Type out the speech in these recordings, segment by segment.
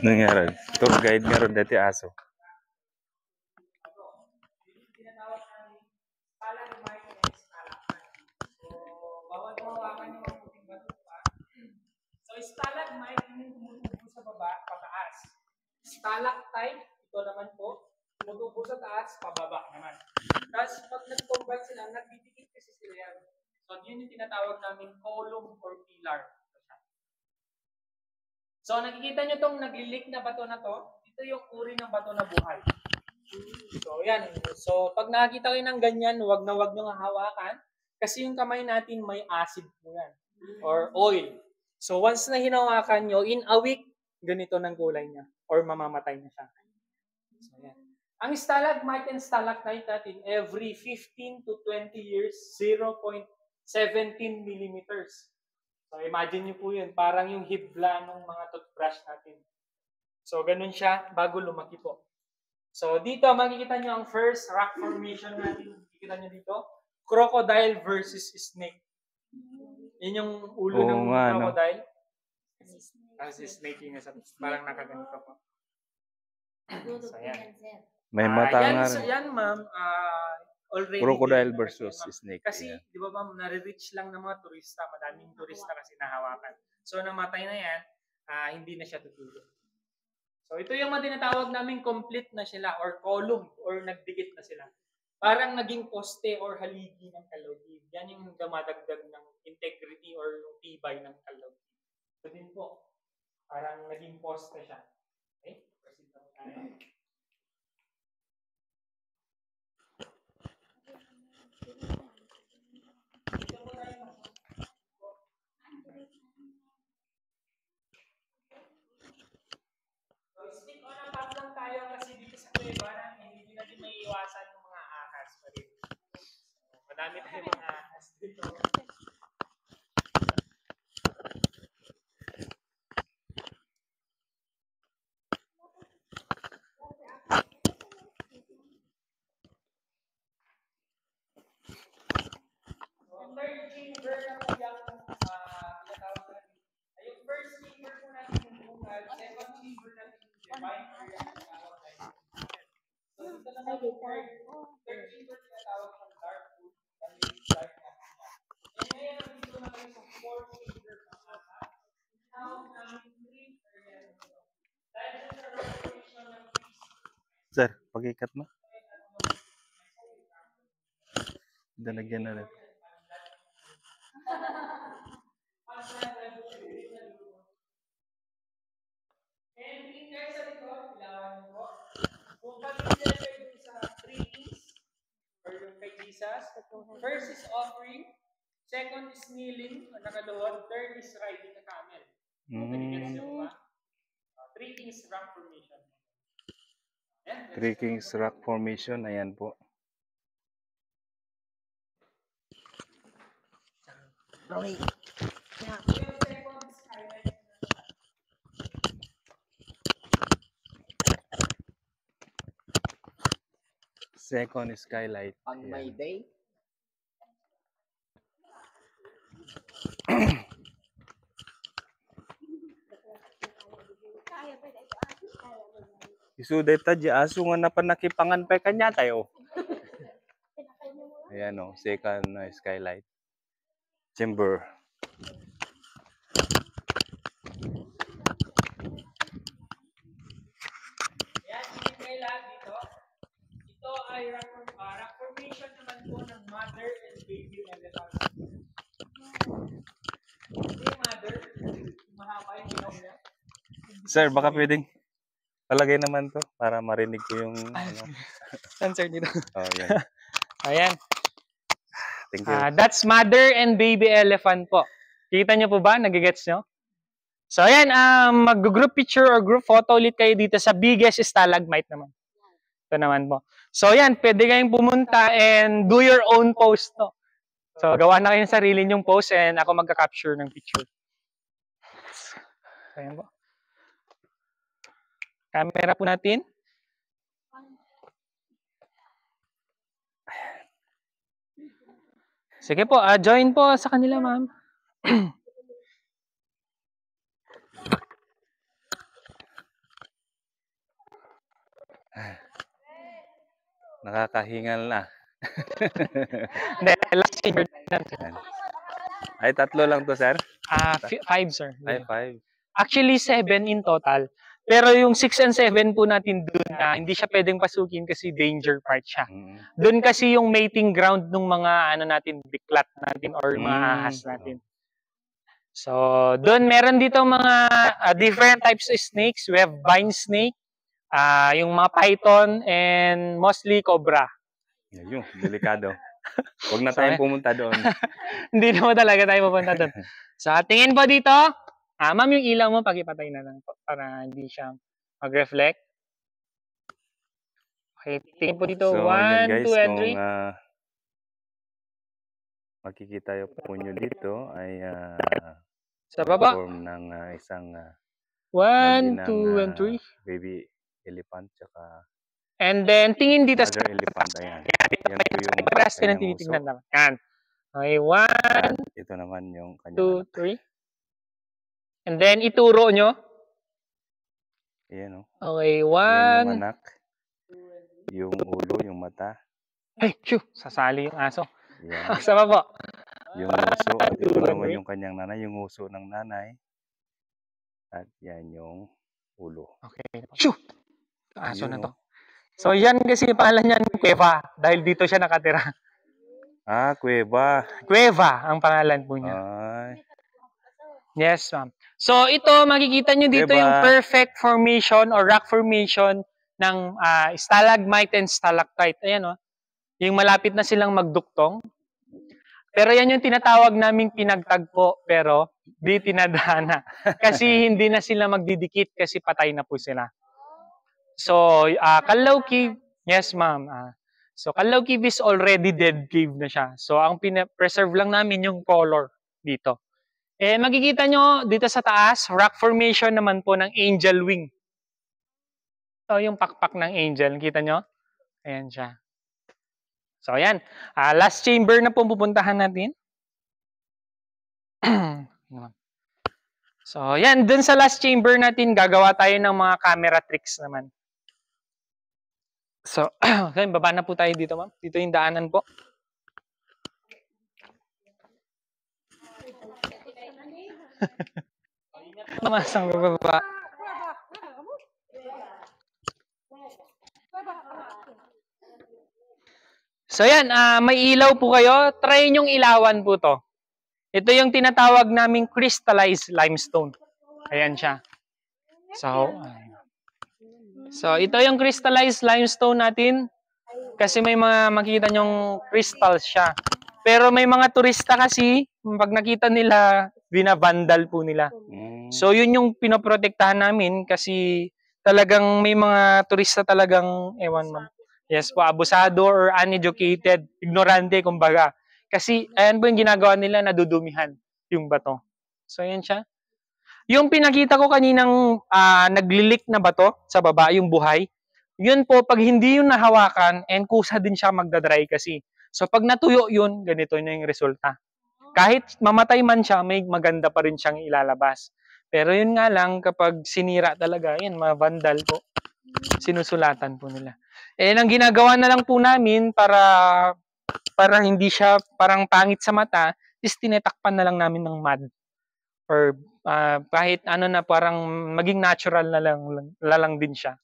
Nangyari. Tour guide nga ron dati aso. So, stalagmite, yung tumutubo sa baba, pataas. Stalactite, ito naman po, tumutubo sa taas, pababa naman. Tapos, pag nag-combine sila, nagdidikit kasi sila yan. So, yun yung tinatawag namin column or pillar. So, nakikita nyo itong naglilik na bato na to. Ito yung uri ng bato na buhay. So, yan. So, pag nakakita kayo ng ganyan, wag na wag nyo nga hawakan. Kasi yung kamay natin may acid po yan. Or oil. So, once na hinawakan nyo, in a week, ganito ng kulay niya. Or mamamatay na siya. So, yan. Ang stalagmite and stalactite natin, every 15 to 20 years, 0.17 millimeters. So, imagine nyo po yun. Parang yung hibla ng mga toothbrush natin. So, ganun siya bago lumaki po. So, dito, makikita nyo ang first rock formation natin. Makikita nyo dito. Crocodile versus snake. Yun yung ulo ng crocodile. Kasi snake yung parang nakaganito po. So, yan. May mata nga rin. Yan, ma'am. Already crocodile versus snake. Kasi, di ba ma'am, nare-reach lang ng mga turista. Madaming turista kasi nahawakan. So, namatay na yan, hindi na siya tutulog. So, ito yung mga tinatawag namin complete na sila or column or nagdikit na sila. Parang naging poste or haligi ng kalawig. Yan yung dumadagdag ng integrity or yung tibay ng kalawig. So, din po, parang naging poste siya. Okay? Proceed na tayo. Stick on a path lang tayo kasi dito sa kuweba hindi natin may iwasan ng mga ahas pa rin. Madami tayong mga ahas dito. So, third chamber naman yung tinatawag natin. Yung first chamber po natin yung bungal, second chamber natin yung divine area na tinatawag natin. So, dito naman yung third chamber tinatawag ng dark wood, dark na kanya. And ngayon, dito na kayo sa fourth chamber ng ahas. Tinatawag namin green area nito. Dahil sa restoration ng trees. Sir, pag-ikat mo. Dalagyan na rin. And tingin kayo sa likod, ilawan niyo po. Kung pag-ibig kayo dun sa 3 kings, or yung kay Jesus, first is offering, second is kneeling, nakaluhod, third is riding a camel. Nagigets niyo ba? 3 kings rock formation. Three Kings Rock Formation, ayan po. Rolling. Second is skylight. On my day. Isuday ta di aso nga napanakipangan pa kanya tayo. Ayan o, second skylight. Chamber. Yan, tingin kayo lahat dito. Ito ay rock formation naman po ng mother and baby elephant. Ito yung mother, mahaba yung ginaw niya. Sir, baka pwedeng palagay naman to para marinig ko yung ano. Answer dito. Oh, yan. Ayan. Thank you. That's mother and baby elephant po. Kita nyo po ba? Nagigets nyo? So, ayan. Mag-group picture or group photo ulit kayo dito sa biggest stalagmite naman. Ito naman po. So, ayan. Pwede kayong pumunta and do your own post. No? So, gawa na kayong sarili nyong post and ako magka-capture ng picture. Ayan po. Camera po natin. Sige po, join po sa kanila, ma'am. Nakakahingal na. Hindi, last chamber na. Yan. Ay, 3 lang to, sir? 5, sir. Ay, 5. Actually, 7 in total. Pero yung 6 and 7 po natin dun, hindi siya pwedeng pasukin kasi danger part siya. Dun kasi yung mating ground ng mga ano natin, biklat natin or mga ahas natin. So, dun meron dito mga different types of snakes. We have vine snake, yung mga python, and mostly cobra. Yun, delikado. Huwag na tayong pumunta doon. Hindi naman talaga tayo pupunta doon. So, tingin po dito. Ma'am, yung ilaw mo, pakipatay na lang po para hindi siya mag-reflect. Okay, tingin po dito. So, 1, yan guys, 2, and kung 3. makikita po nyo dito ay Sa baba. form ng isang 1, 2, and 3. baby elephant tsaka And then, tingin dito mother elephant. Ayan. Yan po yung Paras din ang kanyang tinitingnan uso. naman. Yan. Okay, 1, Ito naman yung kanyang 2, 3. And then, ituro nyo. Ayan, Okay, Yan 1. yung anak. Yung ulo, yung mata. Ay, shoo! Sasali yung aso. Yan. Sama po. Yung uso. At ito naman yung kanyang nanay. Yung uso ng nanay. At yan yung ulo. Okay. Shoo! Aso na to. So, yan kasi pangalan niya Cueva. Dahil dito siya nakatira. Cueva. Cueva ang pangalan po niya. Ay. Yes, ma'am. So, ito, makikita nyo dito yung perfect formation or rock formation ng stalagmite and stalactite. Ayan, yung malapit na silang magduktong. Pero yan yung tinatawag naming pinagtagpo, pero di tinadhana. Kasi hindi na sila magdidikit kasi patay na po sila. So, Kalaw Cave, yes ma'am. So, Kalaw Cave is already dead cave na siya. So, ang preserve lang namin yung color dito. Makikita nyo dito sa taas, rock formation naman po ng angel wing. So, yung pakpak ng angel, kita nyo? Ayan siya. So, ayan. Last chamber na po pupuntahan natin. So, ayan. Dun sa last chamber natin, gagawa tayo ng mga camera tricks naman. So, baba na po tayo dito, ma'am. Dito yung daanan po. Mamasang bababa. So, yan. May ilaw po kayo. Try nyong ilawan po to. Ito yung tinatawag naming crystallized limestone. Ayan siya. So, ito yung crystallized limestone natin. Kasi may mga makikita nyong crystals siya. Pero may mga turista kasi, pag nakita nila, binabandal po nila. So, yun yung pinoprotektahan namin kasi talagang may mga turista talagang, yes po, abusado or uneducated, ignorante, kumbaga. Kasi, ayan po yung ginagawa nila, nadudumihan yung bato. So, ayan siya. Yung pinakita ko kaninang naglilik na bato sa baba, yung buhay, yun po, pag hindi yun nahawakan, and kusa din siya magdadry kasi. So, pag natuyo yun, ganito na yung resulta. Kahit mamatay man siya, may maganda pa rin siyang ilalabas. Pero yun nga lang, kapag sinira talaga, yan, mga vandal po, sinusulatan po nila. Ang ginagawa na lang po namin para hindi siya parang pangit sa mata, is tinetakpan na lang namin ng mud. Or kahit ano na parang maging natural na lang din siya.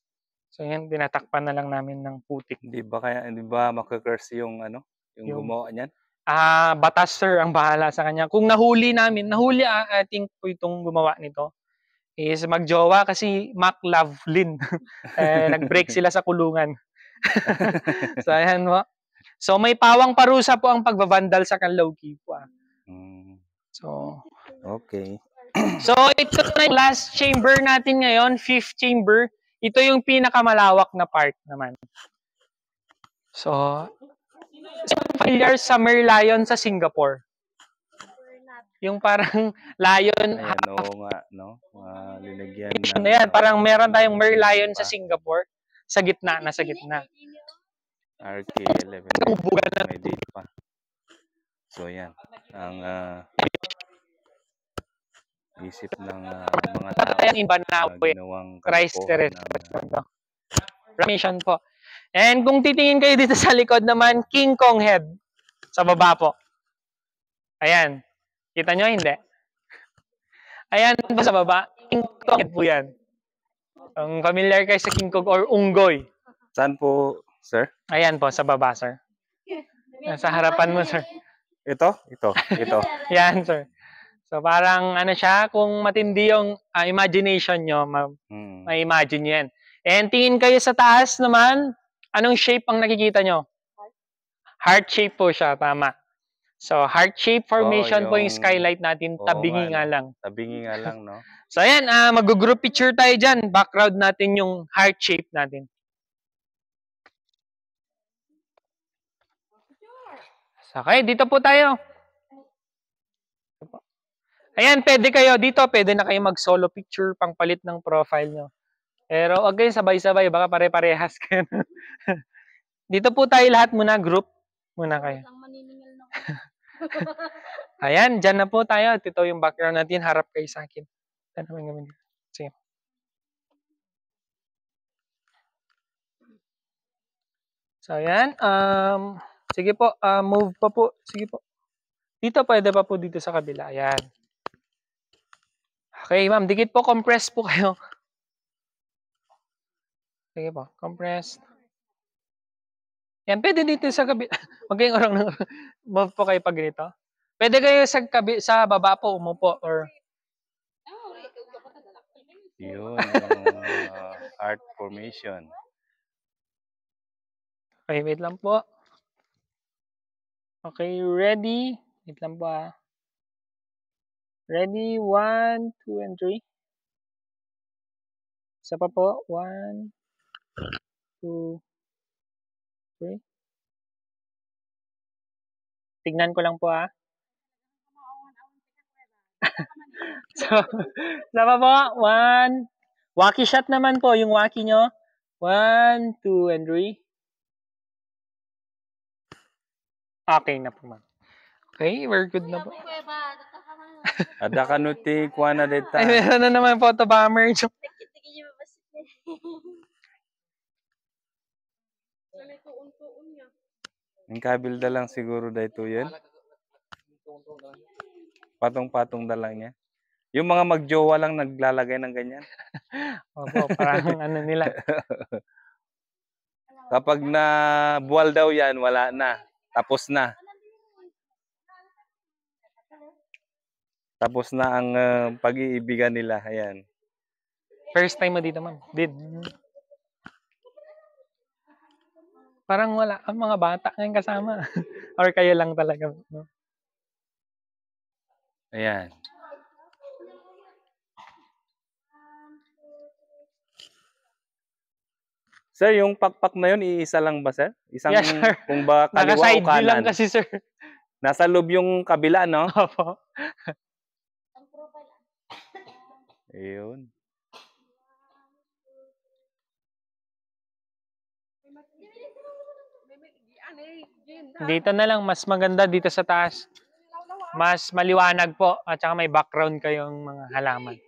So yan, tinatakpan na lang namin ng putik. Hindi ba maka-curse yung gumawa niyan? Batas sir ang bahala sa kanya. Kung nahuli I think po itong gumawa nito is magjowa kasi Mac Lovelin. Nag-break sila sa kulungan. So ayan mo. So may pawang parusa po ang pagbabandal sa Kalaw Cave po. So, okay. So ito na yung last chamber natin ngayon, 5th chamber. Ito yung pinakamalawak na part naman. So, familiar sa Merlion sa Singapore. Yung parang lion. Ayan, oo nga, no? Linagyan na yan, parang meron tayong Merlion sa Singapore. Sa gitna, nasa gitna. RK11. May date pa. So yan, ang isip ng mga tao Ayan, iba na na po eh. ginawang Christ the kalokohan ng Resurrection. Reformation po. And kung titingin kayo dito sa likod naman, King Kong head. Sa baba po. Ayan. Kita nyo? Hindi. Ayan po sa baba. King Kong head po yan. Ang familiar kayo sa King Kong or Unggoy. Saan po, sir? Ayan po, sa baba, sir. Sa harapan mo, sir. Ito. Yan, sir. So, parang ano siya, kung matindi yung imagination nyo, may imagine nyo yan. And tingin kayo sa taas naman, anong shape ang nakikita nyo? Heart shape po siya, tama. So, heart shape formation po yung skylight natin, tabingi nga lang. Tabingi nga lang, no? So, ayan, mag-group picture tayo dyan. Background natin yung heart shape natin. Okay, dito po tayo. Ayan, pwede kayo dito, pwede na kayo mag-solo picture, pangpalit ng profile nyo. Pero wag kayo sabay-sabay, baka pare-parehas kayo. Dito po tayo lahat muna, group muna kayo. Ayan, dyan na po tayo. Ito yung background natin, harap kayo sa akin. Sige. So, ayan. Sige po, move pa po. Sige po. Dito, pwede pa po dito sa kabila. Ayan. Okay, ma'am. Dikit po, compress po kayo. Sige po, compress. Yan, pwede dito sa kabila. Huwag kayong orang ng move po kayo pag ganito. Pwede kayo sa baba po, umupo. Or... Yun, yung heart formation. Okay, wait lang po. Okay, ready? Wait lang po Ready? 1, 2, and 3. Isa pa po. 1, 2, 3. Tignan ko lang po So, isa pa po. 1. Wacky shot naman po. Yung wacky nyo. 1, 2, and 3. Okay na po, ma'am. Okay, we're good na po. Ada kanuti kuha na deta. Ay, meron na naman photo bomber. Yung kabilda lang siguro dito yun. Patong-patong da lang niya. Yung mga magjowa lang naglalagay ng ganyan. Opo, parang ano nila. Kapag na buwal daw yan, wala na. Tapos na. Tapos na ang pag-iibigan nila. Ayan. First time mo dito, ma'am? Did. Parang wala ang mga bata ngayon kasama. Or kayo lang talaga. No? Ayan. Sir, yung pakpak na yun, iisa lang ba, sir? Isang, yes, sir. Kung ba kaliwa o kanan? Lang kasi, sir. Nasa loob yung kabila, no? Opo. Ayun. Dito na lang, mas maganda dito sa taas. Mas maliwanag po at saka may background kayong mga halaman.